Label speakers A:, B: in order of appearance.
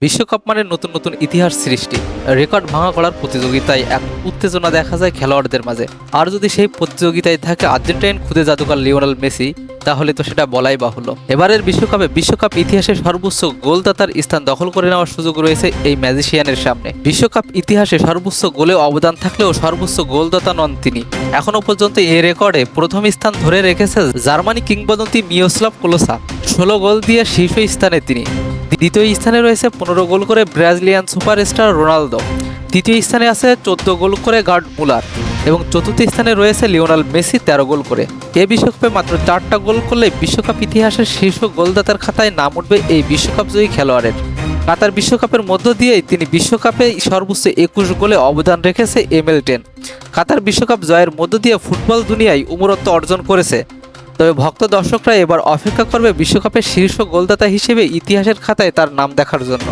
A: বিশ্বকাপ মানে নতুন নতুন ইতিহাস সৃষ্টি, রেকর্ড ভাঙা করার প্রতিযোগিতায় এক উত্তেজনা দেখা যায় খেলোয়াড়দের মাঝে। আর যদি সেই প্রতিযোগিতায় থাকে আর্জেন্টাইন খুদে জাদুকর লিওনেল মেসি, তাহলে তো সেটা বলাই বাহুল্য। এবারের বিশ্বকাপ ইতিহাসে সর্বোচ্চ গোলদাতার স্থান দখল করে নেওয়ার সুযোগ রয়েছে এই ম্যাজিশিয়ানের সামনে। বিশ্বকাপ ইতিহাসে সর্বোচ্চ গোলে অবদান থাকলেও সর্বোচ্চ গোলদাতা নন তিনি। এখনো পর্যন্ত এই রেকর্ডে প্রথম স্থান ধরে রেখেছে জার্মানি কিংবদন্তি মিরোস্লাভ ক্লোসা। 16 গোল দিয়ে শীর্ষ স্থানে তিনি। দ্বিতীয় স্থানে রয়েছে 15 গোল করে ব্রাজিলিয়ান সুপারস্টার রোনালদো। তৃতীয় স্থানে আছে 14 গোল করে গার্ড মুলার এবং চতুর্থ স্থানে রয়েছে লিওনেল মেসি 13 গোল করে। এ বিশ্বকাপে মাত্র 4টা গোল করলে বিশ্বকাপ ইতিহাসের শীর্ষ গোলদাতার খাতায় নাম উঠবে এই বিশ্বকাপ জয়ী খেলোয়াড়ের। কাতার বিশ্বকাপের মধ্য দিয়েই তিনি বিশ্বকাপে সর্বোচ্চ 21 গোলে অবদান রেখেছে ML10। কাতার বিশ্বকাপ জয়ের মধ্য দিয়ে ফুটবল দুনিয়ায় উমরত্ব অর্জন করেছে। তবে ভক্ত দর্শকরা এবার অপেক্ষা করবে বিশ্বকাপের শীর্ষ গোলদাতা হিসেবে ইতিহাসের খাতায় তার নাম দেখার জন্য।